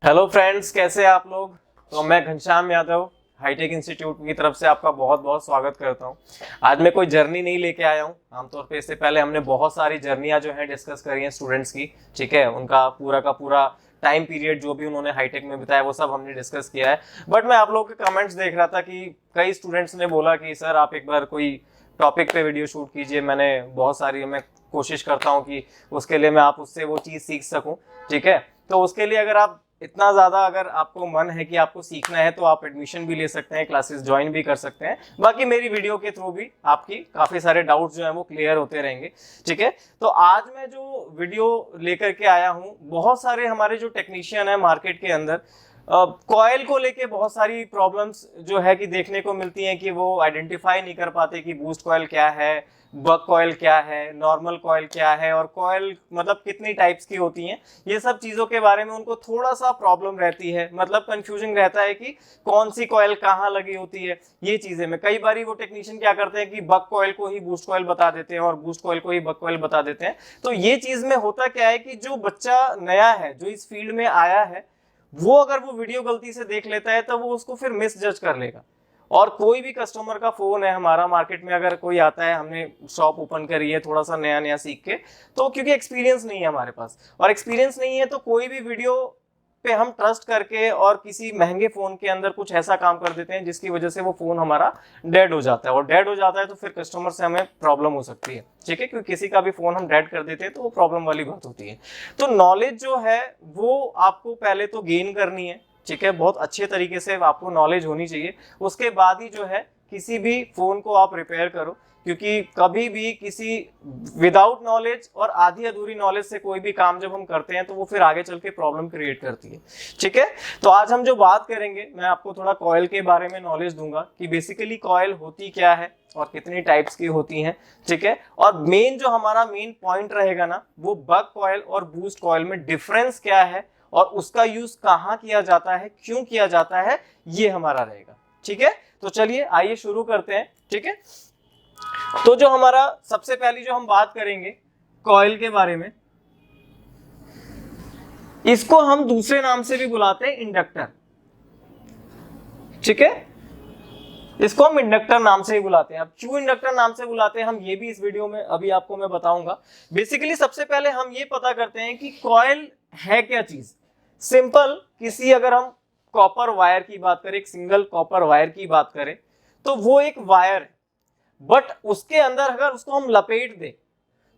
Hello friends, कैसे हैं आप लोग। तो मैं घनश्याम यादव हाईटेक इंस्टीट्यूट की तरफ से आपका बहुत बहुत स्वागत करता हूं। आज मैं कोई जर्नी नहीं लेके आया हूं। आमतौर पे इससे पहले हमने बहुत सारी जर्नियां जो हैं डिस्कस करी हैं स्टूडेंट्स की, ठीक है। उनका पूरा का पूरा टाइम पीरियड जो भी उन्होंने हाईटेक में बिताया वो सब हमने डिस्कस किया है। बट मैं आप लोगों के कमेंट्स देख रहा था कि कई स्टूडेंट्स ने बोला कि सर आप एक बार कोई टॉपिक पे वीडियो शूट कीजिए। मैंने बहुत सारी मैं कोशिश करता हूँ कि उसके लिए मैं आप उससे वो चीज़ सीख सकूँ, ठीक है। तो उसके लिए अगर आप इतना ज़्यादा अगर आपको मन है कि आपको सीखना है तो आप एडमिशन भी ले सकते हैं, क्लासेस ज्वाइन भी कर सकते हैं। बाकी मेरी वीडियो के थ्रू भी आपकी काफ़ी सारे डाउट्स जो हैं वो क्लियर होते रहेंगे, ठीक है। तो आज मैं जो वीडियो लेकर के आया हूँ, बहुत सारे हमारे जो टेक्नीशियन है मार्केट के अंदर कॉयल को लेके बहुत सारी प्रॉब्लम्स जो है कि देखने को मिलती हैं कि वो आइडेंटिफाई नहीं कर पाते कि बूस्ट कॉयल क्या है, बक कॉयल क्या है, नॉर्मल कॉयल क्या है और कॉयल मतलब कितनी टाइप्स की होती हैं। ये सब चीज़ों के बारे में उनको थोड़ा सा प्रॉब्लम रहती है, मतलब कंफ्यूजन रहता है कि कौन सी कॉयल कहाँ लगी होती है। ये चीज़ें में कई बार वो टेक्नीशियन क्या करते हैं कि बक कॉयल को ही बूस्ट कॉयल बता देते हैं और बूस्ट कॉयल को ही बक कॉयल बता देते हैं। तो ये चीज़ में होता क्या है कि जो बच्चा नया है, जो इस फील्ड में आया है, वो अगर वो वीडियो गलती से देख लेता है तो वो उसको फिर मिस जज कर लेगा। और कोई भी कस्टमर का फोन है हमारा मार्केट में अगर कोई आता है, हमने शॉप ओपन करी है थोड़ा सा नया नया सीख के, तो क्योंकि एक्सपीरियंस नहीं है हमारे पास और एक्सपीरियंस नहीं है तो कोई भी वीडियो पे हम ट्रस्ट करके और किसी महंगे फोन के अंदर कुछ ऐसा काम कर देते हैं जिसकी वजह से वो फोन हमारा डेड हो जाता है। और डेड हो जाता है तो फिर कस्टमर से हमें प्रॉब्लम हो सकती है, ठीक है। क्योंकि किसी का भी फोन हम डेड कर देते हैं तो वो प्रॉब्लम वाली बात होती है। तो नॉलेज जो है वो आपको पहले तो गेन करनी है, ठीक है। बहुत अच्छे तरीके से आपको नॉलेज होनी चाहिए। उसके बाद ही जो है किसी भी फोन को आप रिपेयर करो, क्योंकि कभी भी किसी विदाउट नॉलेज और आधी अधूरी नॉलेज से कोई भी काम जब हम करते हैं तो वो फिर आगे चल के प्रॉब्लम क्रिएट करती है, ठीक है। तो आज हम जो बात करेंगे, मैं आपको थोड़ा कॉयल के बारे में नॉलेज दूंगा कि बेसिकली कॉयल होती क्या है और कितनी टाइप्स की होती हैं, ठीक है। और मेन जो हमारा मेन पॉइंट रहेगा ना, वो बक कॉयल और बूस्ट कॉयल में डिफरेंस क्या है और उसका यूज कहाँ किया जाता है, क्यों किया जाता है, ये हमारा रहेगा, ठीक है। तो चलिए आइए शुरू करते हैं, ठीक है। तो जो हमारा सबसे पहली जो हम बात करेंगे कॉयल के बारे में, इसको हम दूसरे नाम से भी बुलाते हैं इंडक्टर, ठीक है। इसको हम इंडक्टर नाम से ही बुलाते हैं। अब क्यों इंडक्टर नाम से बुलाते हैं हम ये भी इस वीडियो में अभी आपको मैं बताऊंगा। बेसिकली सबसे पहले हम ये पता करते हैं कि कॉयल है क्या चीज। सिंपल, किसी अगर हम कॉपर वायर की बात करें, एक सिंगल कॉपर वायर की बात करें, तो वो एक वायर है, बट उसके अंदर अगर उसको हम लपेट दें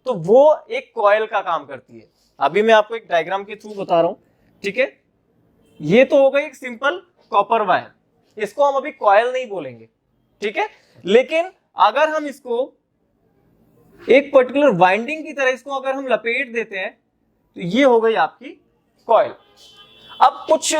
तो वो एक कॉयल का काम करती है। अभी मैं आपको एक डायग्राम के थ्रू बता रहा हूं, ठीक है। ये तो हो गई एक सिंपल कॉपर वायर, इसको हम अभी कॉयल नहीं बोलेंगे, ठीक है। लेकिन अगर हम इसको एक पर्टिकुलर वाइंडिंग की तरह इसको अगर हम लपेट देते हैं तो ये हो गई आपकी कॉयल। अब कुछ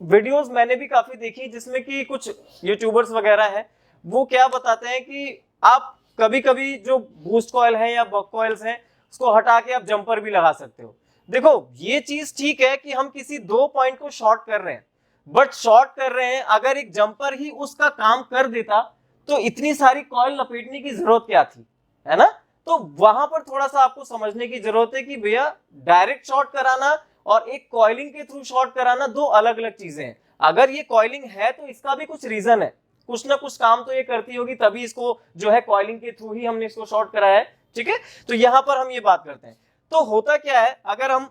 वीडियोस मैंने भी काफी देखी जिसमें कि कुछ यूट्यूबर्स वगैरह हैं, वो क्या बताते हैं कि आप कभी कभी जो बूस्ट कॉयल है या बक कॉइल्स हैं उसको हटा के आप जंपर भी लगा सकते हो। देखो ये चीज ठीक है कि हम किसी दो पॉइंट को शॉर्ट कर रहे हैं, बट शॉर्ट कर रहे हैं, अगर एक जंपर ही उसका काम कर देता तो इतनी सारी कॉयल लपेटने की जरूरत क्या थी, है ना। तो वहां पर थोड़ा सा आपको समझने की जरूरत है कि भैया डायरेक्ट शॉर्ट कराना और एक कॉइलिंग के थ्रू शॉर्ट कराना दो अलग अलग चीजें हैं। अगर ये कॉइलिंग है तो इसका भी कुछ रीजन है, कुछ ना कुछ काम तो ये करती होगी, तभी इसको जो है कॉइलिंग के थ्रू ही हमने इसको शॉर्ट कराया है, ठीक है। तो यहां पर हम ये बात करते हैं। तो होता क्या है, अगर हम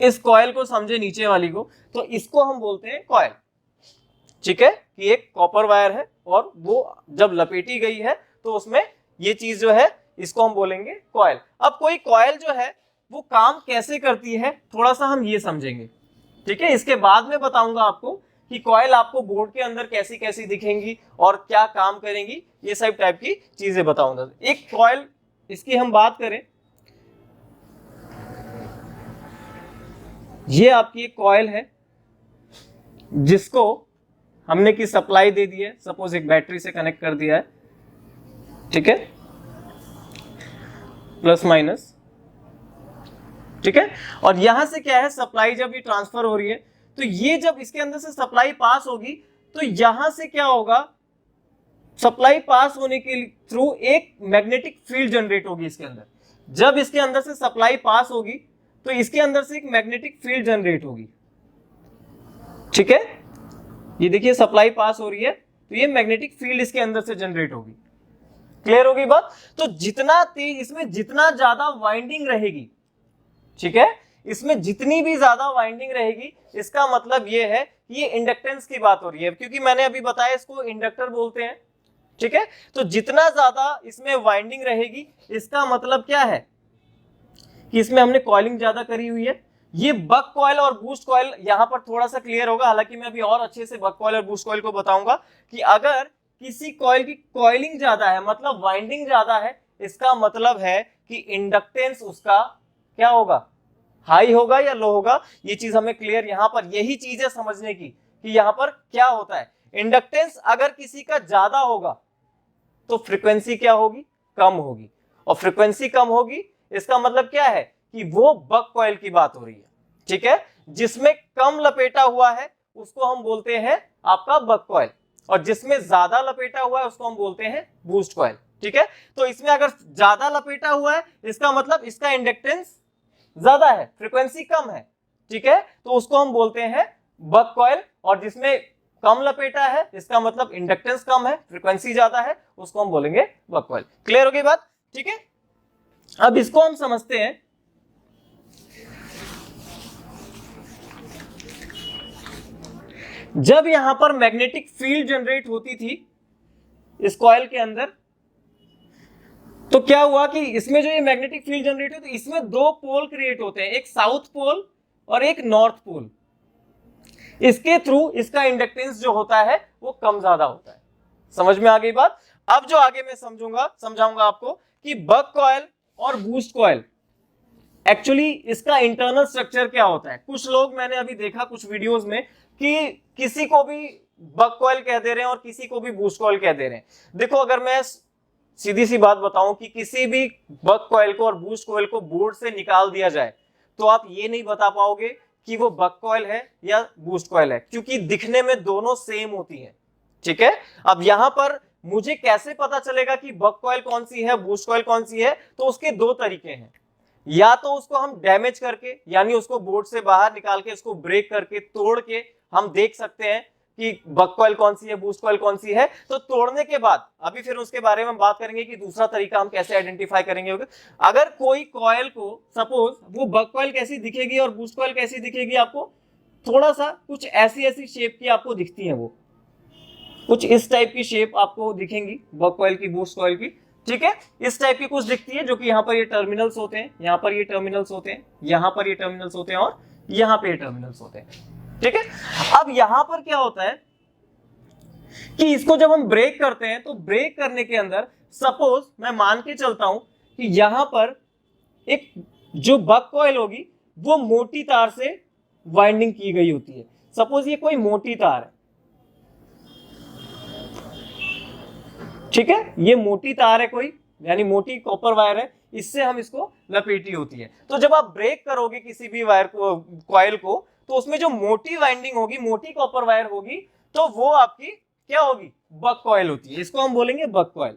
इस कॉयल को समझे नीचे वाली को, तो इसको हम बोलते हैं कॉयल, ठीक है। कि एक कॉपर वायर है और वो जब लपेटी गई है तो उसमें ये चीज जो है इसको हम बोलेंगे कॉयल। अब कोई कॉयल जो है वो काम कैसे करती है थोड़ा सा हम ये समझेंगे, ठीक है। इसके बाद में बताऊंगा आपको कि कॉयल आपको बोर्ड के अंदर कैसी कैसी दिखेंगी और क्या काम करेंगी, ये सब टाइप की चीजें बताऊंगा। एक कॉयल, इसकी हम बात करें, ये आपकी एक कॉयल है जिसको हमने की सप्लाई दे दी है, सपोज एक बैटरी से कनेक्ट कर दिया है, ठीक है, प्लस माइनस, ठीक है। और यहां से क्या है, सप्लाई जब ये ट्रांसफर हो रही है तो ये जब इसके अंदर से सप्लाई पास होगी तो यहां से क्या होगा, सप्लाई पास होने के थ्रू एक मैग्नेटिक फील्ड जनरेट होगी इसके अंदर। जब इसके अंदर से सप्लाई पास होगी तो इसके अंदर से एक मैग्नेटिक फील्ड जनरेट होगी, ठीक है, ये देखिए सप्लाई पास हो रही है, तो ये मैग्नेटिक फील्ड इसके अंदर से जनरेट होगी। क्लियर होगी बात? तो जितना तेज इसमें जितना ज्यादा वाइंडिंग रहेगी, ठीक है, इसमें जितनी भी ज्यादा वाइंडिंग रहेगी, इसका मतलब ये है ये इंडक्टेंस की बात हो रही है, क्योंकि मैंने अभी बताया इसको इंडक्टर बोलते हैं। ठीक है, तो जितना ज्यादा इसमें वाइंडिंग रहेगी, इसका मतलब क्या है कि इसमें हमने कॉइलिंग ज्यादा करी हुई है। ये बक कॉइल और बूस्ट कॉइल यहां पर थोड़ा सा क्लियर होगा, हालांकि मैं अभी और अच्छे से बक कॉइल और बूस्ट कॉइल को बताऊंगा कि अगर किसी कॉइल की कॉइलिंग ज्यादा है, मतलब वाइंडिंग ज्यादा है, इसका मतलब है कि इंडक्टेंस उसका क्या होगा, हाई होगा या लो होगा। ये चीज हमें क्लियर यहां पर, यही चीज है समझने की कि यहां पर क्या होता है। इंडक्टेंस अगर किसी का ज्यादा होगा तो फ्रीक्वेंसी क्या होगी, कम होगी, और फ्रीक्वेंसी कम होगी इसका मतलब क्या है कि वो बक कॉइल की बात हो रही है। ठीक है, जिसमें कम लपेटा हुआ है उसको हम बोलते हैं आपका बक कॉइल, और जिसमें ज्यादा लपेटा हुआ है उसको हम बोलते हैं बूस्ट कॉइल। ठीक है, तो इसमें अगर ज्यादा लपेटा हुआ है इसका मतलब इसका इंडक्टेंस ज्यादा है, फ्रीक्वेंसी कम है। ठीक है, तो उसको हम बोलते हैं बक कॉइल, और जिसमें कम लपेटा है इसका मतलब इंडक्टेंस कम है, फ्रीक्वेंसी ज्यादा है, उसको हम बोलेंगे बक कॉइल। क्लियर होगी बात? ठीक है, अब इसको हम समझते हैं। जब यहां पर मैग्नेटिक फील्ड जनरेट होती थी इस कॉइल के अंदर, तो क्या हुआ कि इसमें जो ये मैग्नेटिक फील्ड जनरेट होती है, इसमें दो पोल क्रिएट होते हैं, एक साउथ पोल और एक नॉर्थ पोल। इसके थ्रू इसका इंडक्टेंस जो होता है वो कम ज्यादा होता है। समझ में आ गई बात? अब जो आगे मैं समझाऊंगा आपको कि बक कॉइल और बूस्ट कॉइल एक्चुअली इसका इंटरनल स्ट्रक्चर क्या होता है। कुछ लोग मैंने अभी देखा कुछ वीडियोस में कि किसी को भी बक कॉइल कह दे रहे हैं और किसी को भी बूस्ट कॉइल कह दे रहे हैं। देखो, अगर मैं सीधी सी बात बताऊं कि किसी भी बक कॉइल को और बूस्ट कॉइल को बोर्ड से निकाल दिया जाए तो आप ये नहीं बता पाओगे कि वो बक कॉइल है या बूस्ट कॉइल है, क्योंकि दिखने में दोनों सेम होती हैं। ठीक है, अब यहां पर मुझे कैसे पता चलेगा कि बक कॉइल कौन सी है, बूस्ट कॉइल कौन सी है? तो उसके दो तरीके हैं, या तो उसको हम डैमेज करके, यानी उसको बोर्ड से बाहर निकाल के, उसको ब्रेक करके, तोड़ के हम देख सकते हैं कि बक कॉइल कौन सी है, बूस्ट कॉइल कौन सी है। तो तोड़ने के बाद अभी फिर उसके बारे में बात करेंगे कि दूसरा तरीका हम कैसे आइडेंटिफाई करेंगे। अगर कोई कॉइल को, सपोज वो बक कॉइल कैसी दिखेगी और बूस्ट कॉइल कैसी दिखेगी, आपको थोड़ा सा कुछ ऐसी शेप की आपको दिखती है, वो कुछ इस टाइप की शेप आपको दिखेंगी बक कॉइल की, बूस्ट कॉइल की। ठीक है, इस टाइप की कुछ दिखती है, जो कि यहाँ पर ये टर्मिनल्स होते हैं, यहाँ पर ये टर्मिनल्स होते हैं, यहाँ पर ये टर्मिनल्स होते हैं, और यहाँ पे ये टर्मिनल्स होते हैं। ठीक है, अब यहां पर क्या होता है कि इसको जब हम ब्रेक करते हैं तो ब्रेक करने के अंदर, सपोज मैं मान के चलता हूं कि यहां पर एक जो बक कॉइल होगी वो मोटी तार से वाइंडिंग की गई होती है। सपोज ये कोई मोटी तार है, ठीक है, ये मोटी तार है कोई, यानी मोटी कॉपर वायर है, इससे हम इसको लपेटी होती है। तो जब आप ब्रेक करोगे किसी भी वायर को, कॉइल को, तो उसमें जो मोटी वाइंडिंग होगी, मोटी कॉपर वायर होगी, तो वो आपकी क्या होगी, बक कॉइल होती है। इसको हम बोलेंगे बक कॉइल।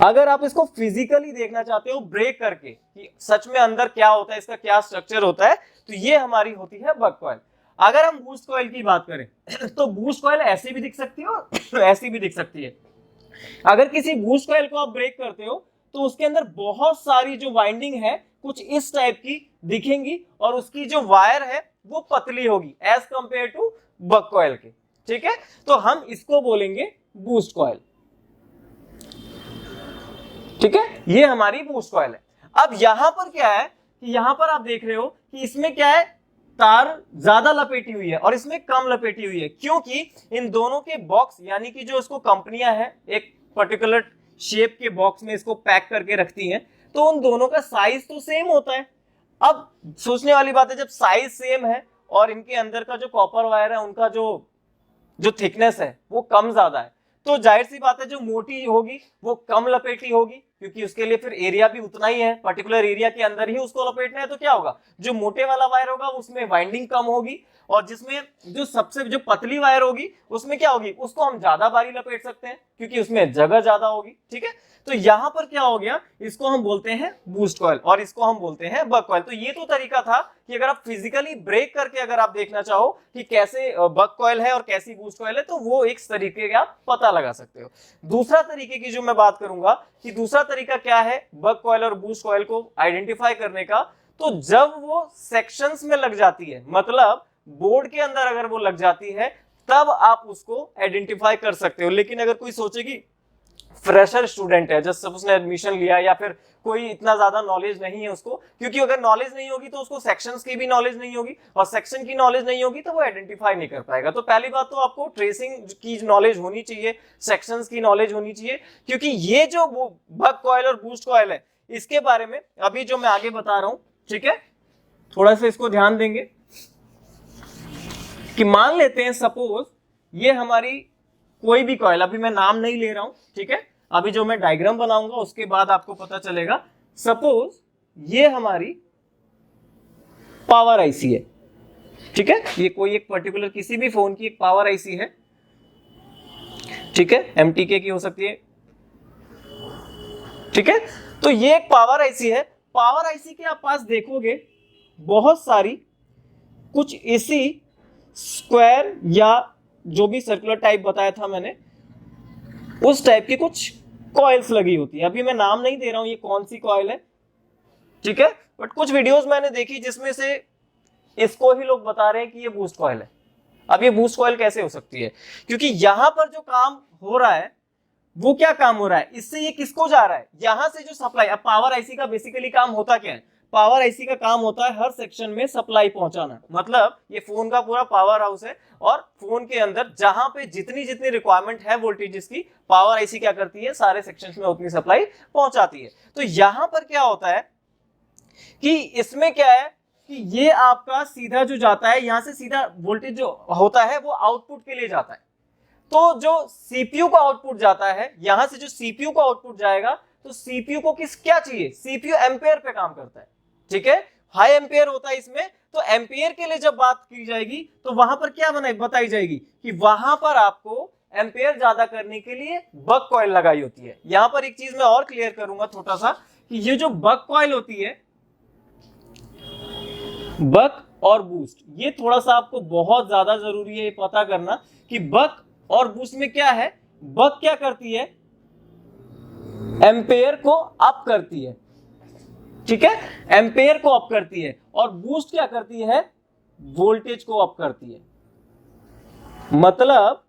अगर आप इसको फिजिकली देखना चाहते हो ब्रेक करके कि सच में अंदर क्या होता है, इसका क्या स्ट्रक्चर होता है, तो ये हमारी होती है बक कॉइल। अगर हम बूस्ट कॉइल की बात करें तो बूस्ट कॉइल ऐसी भी दिख सकती है और ऐसी भी दिख सकती है। अगर किसी बूस्ट कॉइल को आप ब्रेक करते हो तो उसके अंदर बहुत सारी जो वाइंडिंग है कुछ इस टाइप की दिखेंगी, और उसकी जो वायर है वो पतली होगी as compare to buck coil के। ठीक है, तो हम इसको बोलेंगे बूस्ट कॉइल। ठीक है, ये हमारी बूस्ट कॉइल है। अब यहां पर क्या है कि यहां पर आप देख रहे हो कि इसमें क्या है, तार ज्यादा लपेटी हुई है और इसमें कम लपेटी हुई है, क्योंकि इन दोनों के बॉक्स, यानी कि जो इसको कंपनियां हैं एक पर्टिकुलर शेप के बॉक्स में इसको पैक करके रखती हैं, तो उन दोनों का साइज तो सेम होता है। अब सोचने वाली बात है, जब साइज सेम है और इनके अंदर का जो कॉपर वायर है उनका जो थिकनेस है वो कम ज्यादा है, तो जाहिर सी बात है जो मोटी होगी वो कम लपेटी होगी, क्योंकि उसके लिए फिर एरिया भी उतना ही है, पर्टिकुलर एरिया के अंदर ही उसको लपेटना है। तो क्या होगा, जो मोटे वाला वायर होगा उसमें वाइंडिंग कम होगी, और जिसमें जो पतली वायर होगी उसमें क्या होगी, उसको हम ज्यादा बारी लपेट सकते हैं क्योंकि उसमें जगह ज्यादा होगी। ठीक है, तो यहां पर क्या हो गया, इसको हम बोलते हैं बूस्ट कॉइल और इसको हम बोलते हैं बक कॉइल। तो ये तो तरीका था कि अगर आप फिजिकली ब्रेक करके अगर आप देखना चाहो कि कैसे बक कॉइल है और कैसी बूस्ट कॉइल है, तो वो एक तरीके का आप पता लगा सकते हो। दूसरा तरीके की जो मैं बात करूंगा कि दूसरा तरीका क्या है बक कॉइल और बूस्ट कॉइल को आइडेंटिफाई करने का, तो जब वो सेक्शंस में लग जाती है, मतलब बोर्ड के अंदर अगर वो लग जाती है, तब आप उसको आइडेंटिफाई कर सकते हो। लेकिन अगर कोई सोचे कि फ्रेशर स्टूडेंट है, जस्ट उसने एडमिशन लिया या फिर कोई इतना ज्यादा नॉलेज नहीं है उसको, क्योंकि अगर नॉलेज नहीं होगी तो उसको सेक्शंस की भी नॉलेज नहीं होगी, और सेक्शन की नॉलेज नहीं होगी तो वो आइडेंटिफाई नहीं कर पाएगा। तो पहली बात तो आपको ट्रेसिंग की नॉलेज होनी चाहिए, सेक्शंस की नॉलेज होनी चाहिए, क्योंकि ये जो बक कॉइल और बूस्ट कॉइल है इसके बारे में अभी जो मैं आगे बता रहा हूं, ठीक है, थोड़ा सा इसको ध्यान देंगे कि मान लेते हैं सपोज ये हमारी कोई भी कॉइल, अभी मैं नाम नहीं ले रहा हूं, ठीक है, अभी जो मैं डायग्राम बनाऊंगा उसके बाद आपको पता चलेगा। सपोज ये हमारी पावर आईसी है, ठीक है, ये कोई एक पर्टिकुलर किसी भी फोन की एक पावर आईसी है, ठीक है, एमटीके की हो सकती है, ठीक है। तो ये एक पावर आईसी है। पावर आईसी के आप पास देखोगे बहुत सारी कुछ इसी स्क्वायर या जो भी सर्कुलर टाइप बताया था मैंने, उस टाइप की कुछ कॉइल्स लगी होती है। अभी मैं नाम नहीं दे रहा हूं ये कौन सी कॉइल है, ठीक है, बट कुछ वीडियोस मैंने देखी जिसमें से इसको ही लोग बता रहे हैं कि ये बूस्ट कॉइल है। अब ये बूस्ट कॉइल कैसे हो सकती है, क्योंकि यहां पर जो काम हो रहा है वो क्या काम हो रहा है, इससे ये किसको जा रहा है, यहां से जो सप्लाई। अब पावर आईसी का बेसिकली काम होता क्या है, पावर आईसी का काम होता है हर सेक्शन में सप्लाई पहुंचाना। मतलब ये फोन का पूरा पावर हाउस है और फोन के अंदर जहां पे जितनी जितनी रिक्वायरमेंट है वोल्टेजेस की, पावर आईसी क्या करती है, सारे सेक्शंस में उतनी सप्लाई पहुंचाती है। तो यहां पर क्या होता है कि इसमें क्या है कि ये आपका सीधा जो जाता है, यहां से सीधा वोल्टेज जो होता है वो आउटपुट के लिए जाता है। तो जो सीपीयू का आउटपुट जाता है, यहां से जो सीपीयू का आउटपुट जाएगा, तो सीपीयू को क्या चाहिए, सीपीयू एम्पेयर पे काम करता है, ठीक है, हाई एम्पेयर होता है इसमें। तो एम्पेयर के लिए जब बात की जाएगी तो वहां पर क्या बताई जाएगी कि वहां पर आपको एम्पेयर ज्यादा करने के लिए बक कॉइल लगाई होती है। यहां पर एक चीज मैं और क्लियर करूंगा थोड़ा सा कि ये जो बक कॉइल होती है, बक और बूस्ट, ये थोड़ा सा आपको बहुत ज्यादा जरूरी है ये पता करना कि बक और बूस्ट में क्या है। बक क्या करती है, एम्पेयर को अप करती है, ठीक है, एम्पेयर को अप करती है, और बूस्ट क्या करती है, वोल्टेज को अप करती है। मतलब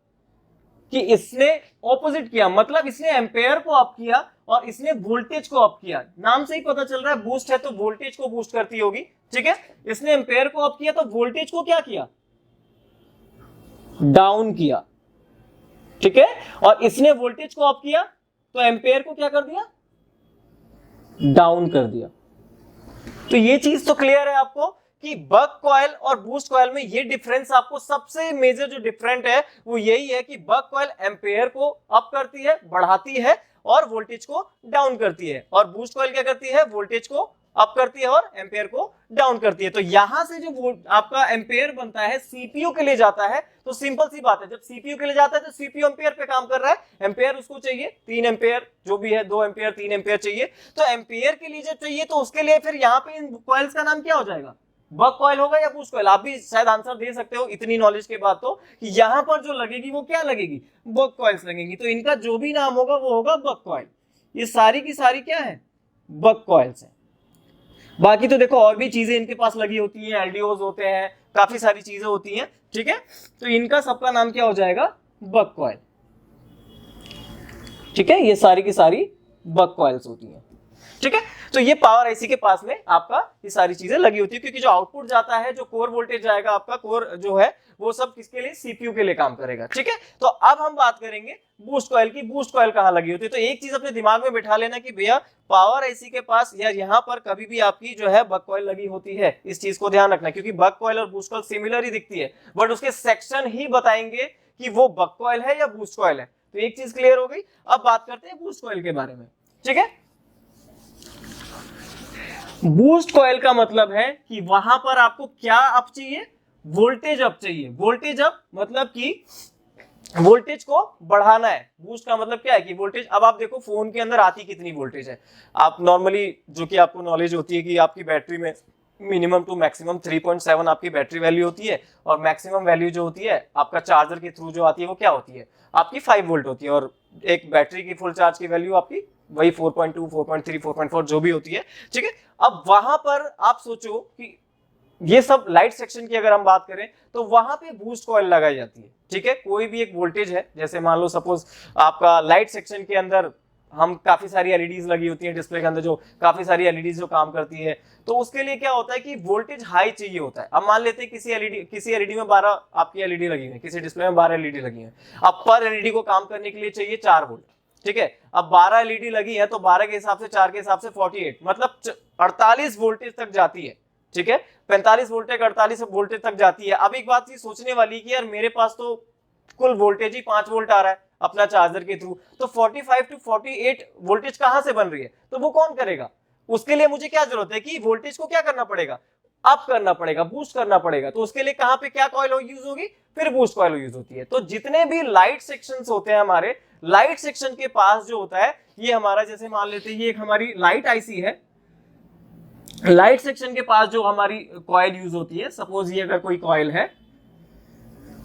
कि इसने ऑपोजिट किया, मतलब इसने एम्पेयर को अप किया और इसने वोल्टेज को अप किया। नाम से ही पता चल रहा है बूस्ट है तो वोल्टेज को बूस्ट करती होगी, ठीक है। इसने एम्पेयर को अप किया तो वोल्टेज को क्या किया, डाउन किया, ठीक है, और इसने वोल्टेज को अप किया तो एम्पेयर को क्या कर दिया, डाउन कर दिया। तो ये चीज तो क्लियर है आपको कि बक कॉइल और बूस्ट कॉइल में ये डिफरेंस, आपको सबसे मेजर जो डिफरेंट है वो यही है कि बक कॉइल एम्पेयर को अप करती है, बढ़ाती है और वोल्टेज को डाउन करती है, और बूस्ट कॉइल क्या करती है, वोल्टेज को अप करती है और एम्पेयर को डाउन करती है। तो यहां से जो आपका एम्पेयर बनता है सीपीयू के लिए जाता है, तो सिंपल सी बात है, जब सीपीयू के लिए जाता है तो सीपीयू एम्पेयर पे काम कर रहा है, एम्पेयर उसको चाहिए 3 एम्पेयर, जो भी है 2 एम्पेयर 3 एम्पेयर चाहिए। तो एम्पेयर के लिए जब चाहिए तो उसके लिए फिर यहाँ पे इन कॉइल्स का नाम क्या हो जाएगा, बक कॉइल होगा या बूस्ट कॉइल। आप भी शायद आंसर दे सकते हो इतनी नॉलेज के बाद तो, कि यहाँ पर जो लगेगी वो क्या लगेगी, बक कॉइल्स लगेंगी। तो इनका जो भी नाम होगा वो होगा बक कॉइल। ये सारी की सारी क्या है, बक कॉइल्स है। बाकी तो देखो और भी चीजें इनके पास लगी होती हैं, एलडीओज होते हैं, काफी सारी चीजें होती हैं, ठीक है। तो इनका सबका नाम क्या हो जाएगा, बक कॉइल, ठीक है। ये सारी की सारी बक कॉइल्स होती हैं, ठीक है। तो ये पावर आईसी के पास में आपका ये सारी चीजें लगी होती है, क्योंकि जो आउटपुट जाता है, जो कोर वोल्टेज जाएगा आपका, कोर जो है वो सब किसके लिए, सीपीयू के लिए काम करेगा, ठीक है। तो अब हम बात करेंगे बूस्ट कॉइल की। बूस्ट कॉइल कहां लगी होती है, तो एक चीज अपने दिमाग में बिठा लेना कि भैया पावर आईसी के पास या यहाँ पर कभी भी आपकी जो है बक कॉइल लगी होती है, इस चीज को ध्यान रखना, क्योंकि बक कॉइल और बूस्ट कॉइल सिमिलर ही दिखती है, बट उसके सेक्शन ही बताएंगे कि वो बक कॉइल है या बूस्ट कॉइल है। तो एक चीज क्लियर हो गई। अब बात करते हैं बूस्ट कॉइल के बारे में, ठीक है। बूस्ट कॉइल का मतलब है कि वहां पर आपको क्या अप चाहिए, वोल्टेज अप चाहिए। वोल्टेज अप मतलब कि वोल्टेज को बढ़ाना है। बूस्ट का मतलब क्या है कि वोल्टेज, अब आप देखो फोन के अंदर आती कितनी वोल्टेज है। आप नॉर्मली, जो कि आपको नॉलेज होती है कि आपकी बैटरी में मिनिमम टू मैक्सिमम 3.7 आपकी बैटरी वैल्यू होती है, और मैक्सिमम वैल्यू जो होती है आपका चार्जर के थ्रू जो आती है वो क्या होती है, आपकी 5 वोल्ट होती है। और एक बैटरी की फुल चार्ज की वैल्यू आपकी वही 4.2, 4.3, 4.4 जो भी होती है, ठीक है। अब वहां पर आप सोचो कि ये सब लाइट सेक्शन की अगर हम बात करें तो वहां पे बूस्ट कॉइल लगाई जाती है, ठीक है। कोई भी एक वोल्टेज है, जैसे मान लो सपोज आपका लाइट सेक्शन के अंदर हम काफी सारी एलईडीज लगी होती है डिस्प्ले के अंदर, जो काफी सारी एलईडीज जो काम करती है, तो उसके लिए क्या होता है कि वोल्टेज हाई चाहिए होता है। अब मान लेते हैं किसी एलईडी में 12 आपकी एलईडी लगी हुई है, किसी डिस्प्ले में 12 एलईडी लगी है। अब पर एलईडी को काम करने के लिए चाहिए 4 वोल्ट, ठीक है। अब 12 एलईडी लगी है तो 12 के हिसाब से 4 के हिसाब से 48, मतलब 48 वोल्टेज तक जाती है, ठीक है। 45 वोल्टेज 48 वोल्टेज तक जाती है। अब एक बात ये सोचने वाली कि यार मेरे पास तो कुल वोल्टेज ही 5 वोल्ट आ रहा है अपना चार्जर के थ्रू, तो 45 टू 48 वोल्टेज कहां से बन रही है, तो वो कौन करेगा। उसके लिए मुझे क्या जरूरत है कि वोल्टेज को क्या करना पड़ेगा, अप करना पड़ेगा, बूस्ट करना पड़ेगा। तो उसके लिए कहां पे क्या कॉइल यूज होगी, फिर बूस्ट कॉइल यूज होती है। तो जितने भी लाइट सेक्शंस होते हैं हमारे, लाइट सेक्शन के पास जो होता है ये हमारा, जैसे मान लेते हैं ये एक हमारी लाइट आईसी है, लाइट सेक्शन के पास जो हमारी कॉइल यूज होती है, सपोज ये अगर कोई कॉइल है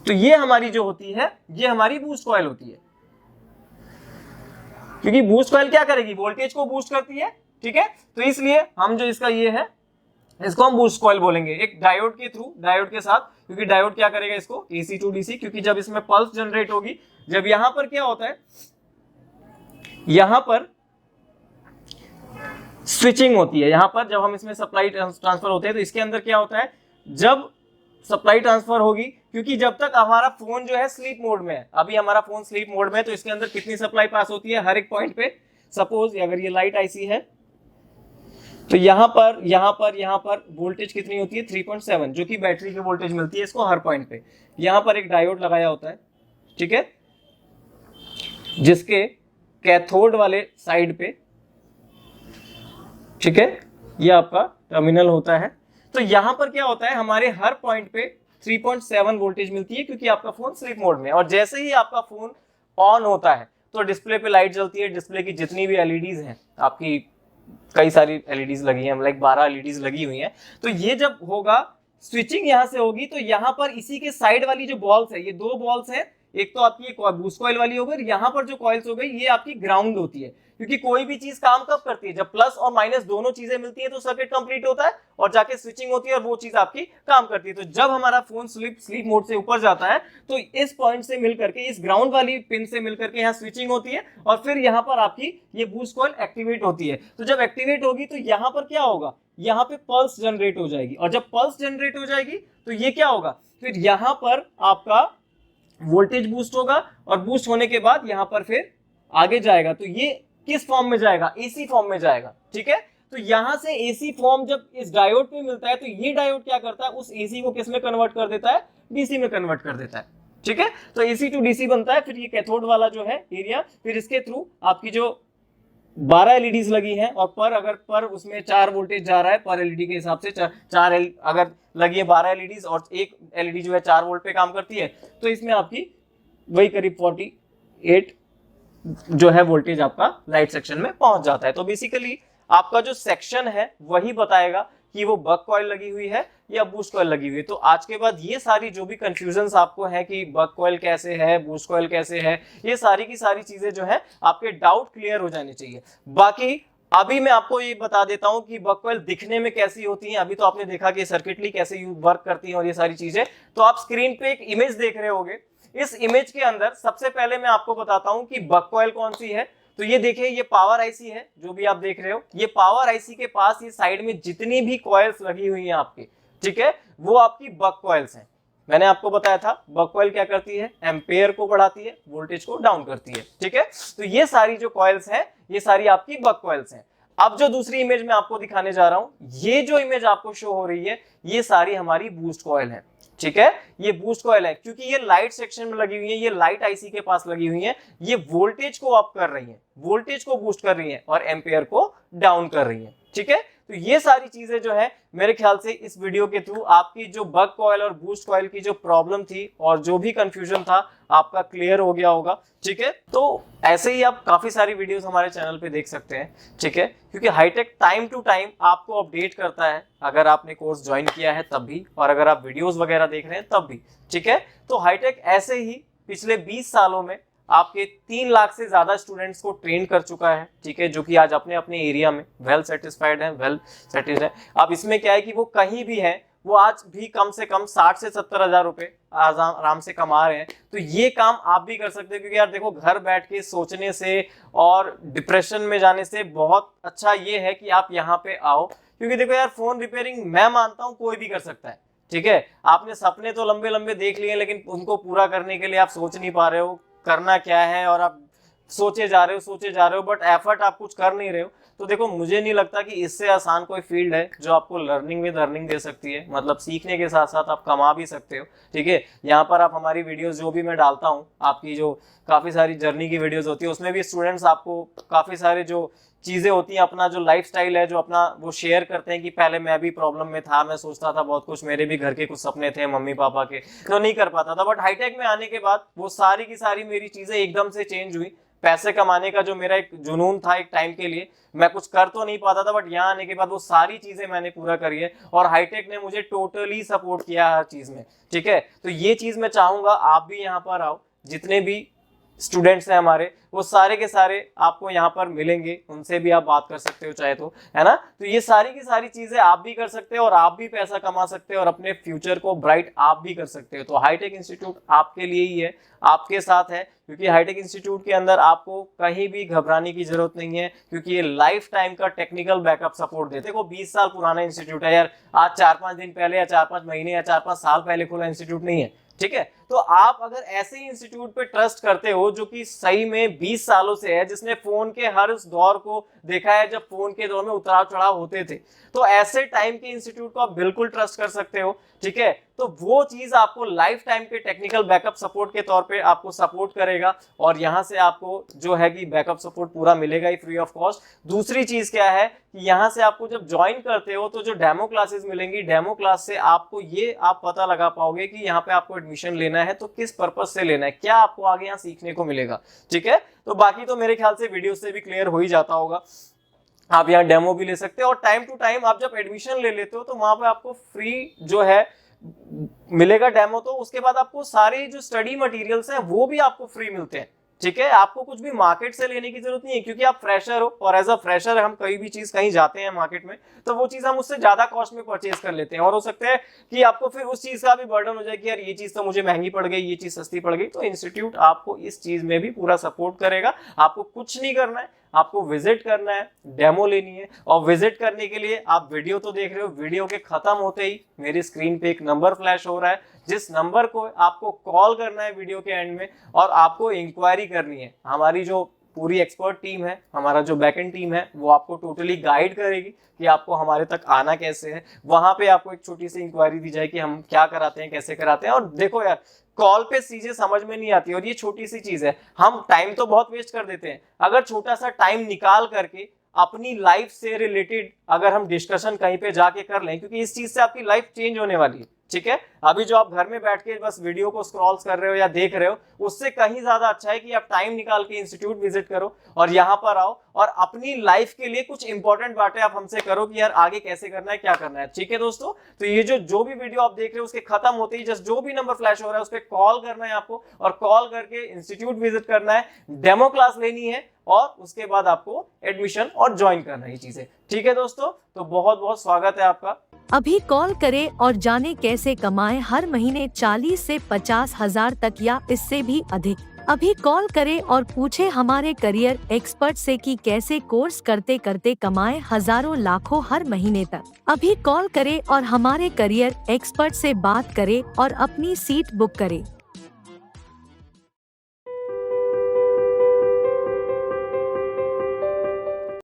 तो ये हमारी जो होती है ये हमारी बूस्ट कॉइल होती है, क्योंकि बूस्ट कॉइल क्या करेगी, वोल्टेज को बूस्ट करती है, ठीक है। तो इसलिए हम जो इसका ये है इसको हम बूस्ट कॉइल बोलेंगे, एक डायोड के थ्रू, डायोड के साथ, क्योंकि डायोड क्या करेगा इसको एसी टू डीसी, क्योंकि जब इसमें पल्स जनरेट होगी, जब यहां पर क्या होता है, यहां पर स्विचिंग होती है, यहां पर जब हम इसमें सप्लाई ट्रांसफर होते हैं तो इसके अंदर क्या होता है, जब सप्लाई ट्रांसफर होगी, क्योंकि जब तक हमारा फोन जो है स्लीप मोड में है, अभी हमारा फोन स्लीप मोड में है, तो इसके अंदर कितनी सप्लाई पास होती है हर एक पॉइंट पे। सपोज अगर ये लाइट आईसी है तो यहां पर वोल्टेज कितनी होती है 3.7, जो कि बैटरी की वोल्टेज मिलती है इसको हर पॉइंट पे। यहां पर एक डायोड लगाया होता है, ठीक है, जिसके कैथोड वाले साइड पे, ठीक है, ये आपका टर्मिनल होता है। तो यहां पर क्या होता है, हमारे हर पॉइंट पे 3.7 वोल्टेज मिलती है, क्योंकि आपका फोन स्लीप मोड में है। और जैसे ही आपका फोन ऑन होता है तो डिस्प्ले पे लाइट जलती है, डिस्प्ले की जितनी भी एलईडीज हैं, आपकी कई सारी एलईडीज लगी हैं, लाइक 12 एलईडीज लगी हुई हैं, तो ये जब होगा स्विचिंग यहां से होगी, तो यहां पर इसी के साइड वाली जो बॉल्स है, ये 2 बॉल्स है, एक तो आपकी बूस्ट कॉइल वाली हो गई, यहां पर जो कॉइल्स हो गई ये आपकी ग्राउंड होती है। क्योंकि कोई भी चीज काम कब करती है, जब प्लस और माइनस दोनों चीजें मिलती है तो सर्किट कंप्लीट होता है और जाके स्विचिंग होती है और वो चीज आपकी काम करती है। तो जब हमारा फोन स्लीप मोड से ऊपर जाता है तो इस पॉइंट से मिलकर के, इस ग्राउंड वाली पिन से मिलकर के यहाँ स्विचिंग होती है, और फिर यहाँ पर आपकी ये बूस्ट कॉइल एक्टिवेट होती है। तो जब एक्टिवेट होगी तो यहाँ पर क्या होगा, यहाँ पे पल्स जनरेट हो जाएगी, और जब पल्स जनरेट हो जाएगी तो ये क्या होगा, फिर यहाँ पर आपका वोल्टेज बूस्ट होगा, और बूस्ट होने के बाद यहाँ पर फिर आगे जाएगा। तो ये किस फॉर्म में जाएगा, एसी फॉर्म में जाएगा, ठीक है। तो यहां से एसी फॉर्म जब इस डायोड पे मिलता है तो ये डायोड क्या करता है, उस एसी को किस में कन्वर्ट कर देता है, डीसी में कन्वर्ट कर देता है, ठीक है। तो एसी टू डीसी बनता है। फिर ये कैथोड वाला जो है एरिया, फिर इसके थ्रू आपकी जो 12 एलईडीज लगी हैं, और पर उसमें 4 वोल्टेज जा रहा है पर एलईडी के हिसाब से, अगर लगी है 12 एलईडीज और एक एलईडी जो है 4 वोल्ट पे काम करती है, तो इसमें आपकी वही करीब 48 जो है वोल्टेज आपका लाइट सेक्शन में पहुंच जाता है। तो बेसिकली आपका जो सेक्शन है वही बताएगा कि वो बक कॉइल लगी हुई है या बूस्ट कॉइल लगी हुई है। तो आज के बाद ये सारी जो भी कंफ्यूजन्स आपको है कि बक कॉइल कैसे है, बूस्ट कॉइल कैसे है, ये सारी की सारी चीजें जो है आपके डाउट क्लियर हो जाने चाहिए। बाकी अभी मैं आपको ये बता देता हूं कि बक कॉइल दिखने में कैसी होती हैं। अभी तो आपने देखा कि सर्किटली कैसे वर्क करती हैं और ये सारी चीजें, तो आप स्क्रीन पे एक इमेज देख रहे होंगे। इस इमेज के अंदर सबसे पहले मैं आपको बताता हूं कि बक कॉइल कौन सी है। तो ये देखिए, ये पावर आईसी है जो भी आप देख रहे हो। ये पावर आईसी के पास ये साइड में जितनी भी कॉइल्स लगी हुई हैं आपकी, ठीक है, वो आपकी बक कॉइल्स हैं। मैंने आपको बताया था बक कॉइल क्या करती है, एम्पेयर को बढ़ाती है, वोल्टेज को डाउन करती है, ठीक है। तो ये सारी जो कॉइल्स हैं ये सारी आपकी बक कॉइल्स हैं। अब जो दूसरी इमेज मैं आपको दिखाने जा रहा हूं, ये जो इमेज आपको शो हो रही है ये सारी हमारी बूस्ट कॉइल है, ठीक है। ये बूस्ट कॉइल है क्योंकि ये लाइट सेक्शन में लगी हुई है, ये लाइट आईसी के पास लगी हुई है। ये वोल्टेज को अप कर रही है, वोल्टेज को बूस्ट कर रही है और एम्पेयर को डाउन कर रही है, ठीक है। तो ये सारी चीजें जो है मेरे ख्याल से इस वीडियो के थ्रू आपकी जो बग कॉइल और बूस्ट कॉइल की जो प्रॉब्लम थी और जो भी कंफ्यूजन था आपका क्लियर हो गया होगा। ठीक है, तो ऐसे ही आप काफी सारी वीडियोस हमारे चैनल पे देख सकते हैं। ठीक है, क्योंकि हाईटेक टाइम टू टाइम आपको अपडेट करता है, अगर आपने कोर्स ज्वाइन किया है तब भी और अगर आप वीडियोस वगैरह देख रहे हैं तब भी। ठीक है, तो हाईटेक ऐसे ही पिछले 20 सालों में आपके 3 लाख से ज्यादा स्टूडेंट्स को ट्रेन कर चुका है। ठीक है, जो कि आज अपने अपने एरिया में वेल सेटिस्फाइड है, वेल सेटिस्ड है। अब इसमें क्या है कि वो कहीं भी है, वो आज भी कम से कम 60 से 70 हजार रुपए आराम से कमा रहे हैं। तो ये काम आप भी कर सकते हैं, क्योंकि यार देखो घर बैठ के सोचने से और डिप्रेशन में जाने से बहुत अच्छा ये है कि आप यहाँ पे आओ। क्योंकि देखो यार, फोन रिपेयरिंग मैं मानता हूँ कोई भी कर सकता है। ठीक है, आपने सपने तो लंबे लंबे देख लिए, लेकिन उनको पूरा करने के लिए आप सोच नहीं पा रहे हो करना क्या है, और आप सोचे जा रहे हो बट एफर्ट आप कुछ कर नहीं रहे हो। तो देखो, मुझे नहीं लगता कि इससे आसान कोई फील्ड है जो आपको लर्निंग विद अर्निंग दे सकती है, मतलब सीखने के साथ साथ आप कमा भी सकते हो। ठीक है, यहाँ पर आप हमारी वीडियोस जो भी मैं डालता हूँ, आपकी जो काफी सारी जर्नी की वीडियोस होती है, उसमें भी स्टूडेंट्स आपको काफी सारे जो चीजें होती हैं, अपना जो लाइफस्टाइल है जो अपना वो शेयर करते हैं कि पहले मैं भी प्रॉब्लम में था, मैं सोचता था बहुत कुछ, मेरे भी घर के कुछ सपने थे मम्मी पापा के, तो नहीं कर पाता था। बट हाईटेक में आने के बाद वो सारी की सारी मेरी चीजें एकदम से चेंज हुई। पैसे कमाने का जो मेरा एक जुनून था एक टाइम के लिए, मैं कुछ कर तो नहीं पाता था, बट यहाँ आने के बाद वो सारी चीजें मैंने पूरा करी है और हाईटेक ने मुझे टोटली सपोर्ट किया हर चीज में। ठीक है, तो ये चीज मैं चाहूंगा आप भी यहाँ पर आओ, जितने भी स्टूडेंट्स हैं हमारे वो सारे के सारे आपको यहाँ पर मिलेंगे, उनसे भी आप बात कर सकते हो चाहे तो, है ना। तो ये सारी की सारी चीजें आप भी कर सकते हो और आप भी पैसा कमा सकते हो और अपने फ्यूचर को ब्राइट आप भी कर सकते हो। तो हाईटेक इंस्टीट्यूट आपके लिए ही है, आपके साथ है, क्योंकि हाईटेक इंस्टीट्यूट के अंदर आपको कहीं भी घबराने की जरूरत नहीं है, क्योंकि ये लाइफ टाइम का टेक्निकल बैकअप सपोर्ट देते हैं। वो 20 साल पुराना इंस्टीट्यूट है यार, आज 4-5 दिन पहले या 4-5 महीने या 4-5 साल पहले खुला इंस्टीट्यूट नहीं है। ठीक है, तो आप अगर ऐसे ही इंस्टीट्यूट पे ट्रस्ट करते हो जो कि सही में 20 सालों से है, जिसने फोन के हर उस दौर को देखा है जब फोन के दौर में उतार चढ़ाव होते थे, तो ऐसे टाइम के इंस्टीट्यूट को आप बिल्कुल ट्रस्ट कर सकते हो। ठीक है, तो वो चीज आपको लाइफ टाइम के टेक्निकल बैकअप सपोर्ट के तौर पे आपको सपोर्ट करेगा और यहाँ से आपको जो है कि बैकअप सपोर्ट पूरा मिलेगा ही फ्री ऑफ कॉस्ट। दूसरी चीज क्या है कि यहाँ से आपको जब ज्वाइन करते हो तो जो डेमो क्लासेस मिलेंगी, डेमो क्लास से आपको ये आप पता लगा पाओगे कि यहाँ पे आपको एडमिशन लेना है तो किस पर्पज से लेना है, क्या आपको आगे यहाँ सीखने को मिलेगा। ठीक है, तो बाकी तो मेरे ख्याल से वीडियो से भी क्लियर हो ही जाता होगा। आप यहाँ डेमो भी ले सकते हो और टाइम टू टाइम आप जब एडमिशन ले लेते हो तो वहां पे आपको फ्री जो है मिलेगा डेमो, तो उसके बाद आपको सारे जो स्टडी मटेरियल्स हैं वो भी आपको फ्री मिलते हैं। ठीक है, आपको कुछ भी मार्केट से लेने की जरूरत नहीं है, क्योंकि आप फ्रेशर हो और एज अ फ्रेशर हम कोई भी चीज कहीं जाते हैं मार्केट में तो वो चीज हम उससे ज्यादा कॉस्ट में परचेज कर लेते हैं और हो सकता है कि आपको फिर उस चीज का भी बर्डन हो जाए कि यार ये चीज तो मुझे महंगी पड़ गई, ये चीज सस्ती पड़ गई। तो इंस्टीट्यूट आपको इस चीज में भी पूरा सपोर्ट करेगा। आपको कुछ नहीं करना है, आपको विजिट करना है, डेमो लेनी है और विजिट करने के लिए आप वीडियो तो देख रहे हो, वीडियो के खत्म होते ही मेरी स्क्रीन पे एक नंबर फ्लैश हो रहा है, जिस नंबर को आपको कॉल करना है वीडियो के एंड में और आपको इंक्वायरी करनी है। हमारी जो पूरी एक्सपर्ट टीम है, हमारा जो बैकएंड टीम है, वो आपको टोटली गाइड करेगी कि आपको हमारे तक आना कैसे है। वहां पे आपको एक छोटी सी इंक्वायरी दी जाए कि हम क्या कराते हैं, कैसे कराते हैं। और देखो यार, कॉल पे चीजें समझ में नहीं आती और ये छोटी सी चीज है, हम टाइम तो बहुत वेस्ट कर देते हैं। अगर छोटा सा टाइम निकाल करके अपनी लाइफ से रिलेटेड अगर हम डिस्कशन कहीं पे जाके कर लें, क्योंकि इस चीज से आपकी लाइफ चेंज होने वाली है। ठीक है, अभी जो आप घर में बैठ के बस वीडियो को स्क्रॉल कर रहे हो या देख रहे हो, उससे कहीं ज्यादा अच्छा है कि आप टाइम निकाल के इंस्टीट्यूट विजिट करो और यहाँ पर आओ और अपनी लाइफ के लिए कुछ इंपॉर्टेंट बातें आप हमसे करो कि यार आगे कैसे करना है, क्या करना है। ठीक है दोस्तों, तो ये जो भी वीडियो आप देख रहे हो उसके खत्म होते ही जस्ट जो भी नंबर फ्लैश हो रहा है उस पर कॉल करना है आपको और कॉल करके इंस्टीट्यूट विजिट करना है, डेमो क्लास लेनी है और उसके बाद आपको एडमिशन और ज्वाइन करना है चीजें। ठीक है दोस्तों, तो बहुत बहुत स्वागत है आपका। अभी कॉल करें और जाने कैसे कमाएं हर महीने 40 से 50 हजार तक या इससे भी अधिक। अभी कॉल करें और पूछें हमारे करियर एक्सपर्ट से कि कैसे कोर्स करते करते कमाएं हजारों लाखों हर महीने तक। अभी कॉल करें और हमारे करियर एक्सपर्ट से बात करें और अपनी सीट बुक करें।